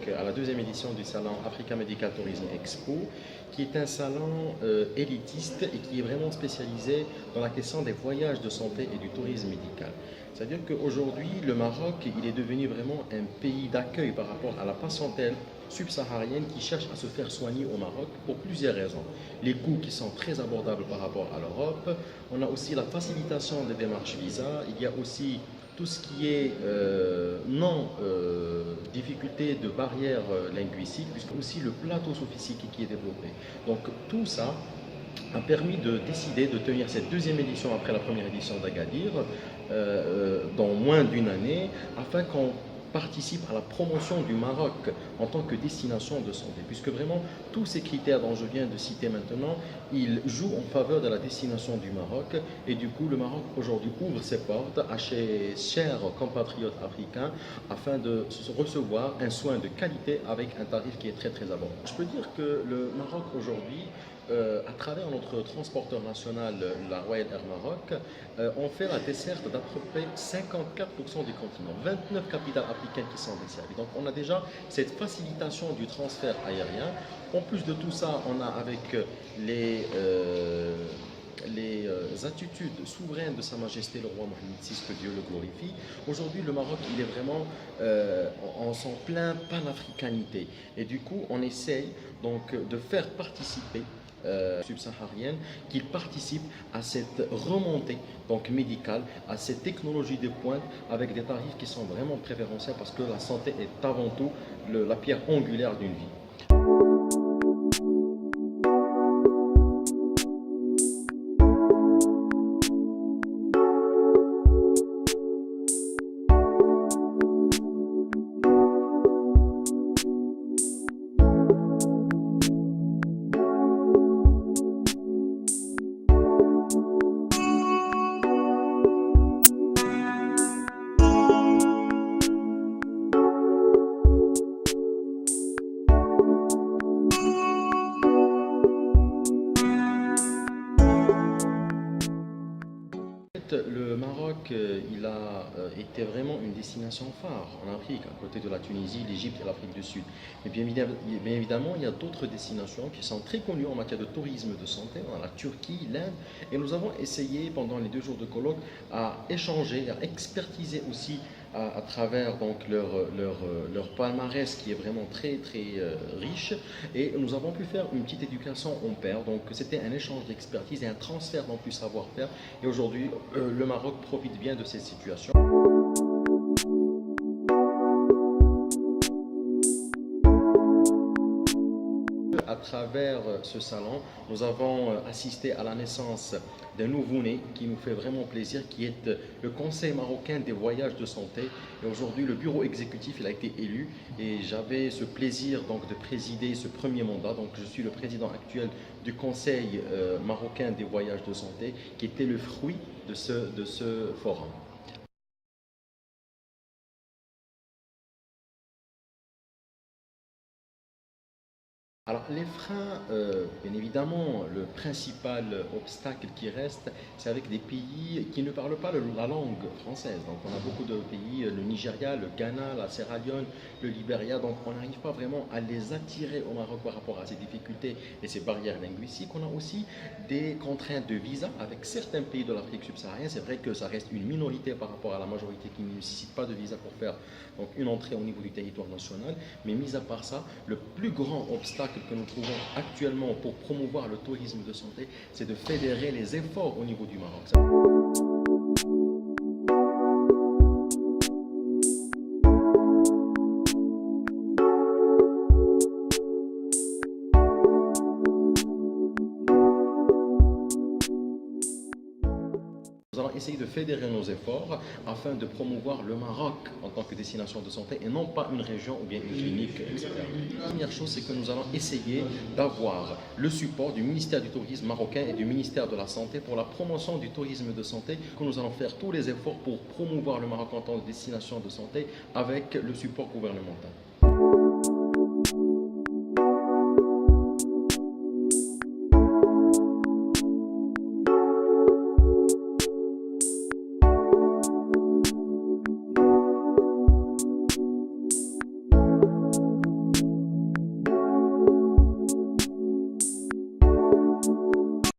à la deuxième édition du salon Africa Medical Tourism Expo, qui est un salon élitiste et qui est vraiment spécialisé dans la question des voyages de santé et du tourisme médical. C'est-à-dire qu'aujourd'hui, le Maroc, il est devenu vraiment un pays d'accueil par rapport à la patientèle subsaharienne qui cherche à se faire soigner au Maroc pour plusieurs raisons. Les coûts qui sont très abordables par rapport à l'Europe, on a aussi la facilitation des démarches visa, il y a aussi tout ce qui est difficulté de barrières linguistiques, puisque aussi le plateau sophistiqué qui est développé. Donc tout ça a permis de décider de tenir cette deuxième édition après la première édition d'Agadir dans moins d'une année, afin qu'on participe à la promotion du Maroc en tant que destination de santé, puisque vraiment tous ces critères dont je viens de citer maintenant, ils jouent en faveur de la destination du Maroc, et du coup le Maroc aujourd'hui ouvre ses portes à ses chers compatriotes africains afin de recevoir un soin de qualité avec un tarif qui est très abordable. Je peux dire que le Maroc aujourd'hui, à travers notre transporteur national, la Royal Air Maroc, on fait la desserte d'à peu près 54% du continent, 29 capitales africaines qui sont desservies. Donc on a déjà cette facilitation du transfert aérien. En plus de tout ça, on a avec les attitudes souveraines de Sa Majesté le roi Mohamed VI, que Dieu le glorifie. Aujourd'hui, le Maroc, il est vraiment en son plein panafricanité. Et du coup, on essaye donc de faire participer subsaharienne, qu'ils participent à cette remontée donc médicale, à cette technologie de pointe avec des tarifs qui sont vraiment préférentiels, parce que la santé est avant tout la pierre angulaire d'une vie. Le Maroc, il a été vraiment une destination phare en Afrique, à côté de la Tunisie, l'Égypte et l'Afrique du Sud. Mais bien évidemment, il y a d'autres destinations qui sont très connues en matière de tourisme de santé, dans la Turquie, l'Inde. Et nous avons essayé pendant les 2 jours de colloque à échanger, à expertiser aussi à travers donc leur palmarès qui est vraiment très riche, et nous avons pu faire une petite éducation en pair. Donc c'était un échange d'expertise et un transfert dans du savoir-faire, et aujourd'hui le Maroc profite bien de cette situation. À travers ce salon, nous avons assisté à la naissance d'un nouveau-né qui nous fait vraiment plaisir, qui est le Conseil marocain des voyages de santé. Et aujourd'hui, le bureau exécutif, il a été élu, et j'avais ce plaisir donc de présider ce premier mandat. Donc je suis le président actuel du Conseil marocain des voyages de santé, qui était le fruit de ce forum. Alors les freins, bien évidemment, le principal obstacle qui reste, c'est avec des pays qui ne parlent pas la langue française. Donc on a beaucoup de pays, le Nigeria, le Ghana, la Sierra Leone, le Libéria, donc on n'arrive pas vraiment à les attirer au Maroc par rapport à ces difficultés et ces barrières linguistiques. On a aussi des contraintes de visa avec certains pays de l'Afrique subsaharienne. C'est vrai que ça reste une minorité par rapport à la majorité qui ne nécessite pas de visa pour faire donc une entrée au niveau du territoire national. Mais mis à part ça, le plus grand obstacle que nous trouvons actuellement pour promouvoir le tourisme de santé, c'est de fédérer les efforts au niveau du Maroc. Nous allons essayer de fédérer nos efforts afin de promouvoir le Maroc en tant que destination de santé, et non pas une région ou bien une clinique, etc. La première chose, c'est que nous allons essayer d'avoir le support du ministère du Tourisme marocain et du ministère de la Santé pour la promotion du tourisme de santé, que nous allons faire tous les efforts pour promouvoir le Maroc en tant que destination de santé avec le support gouvernemental.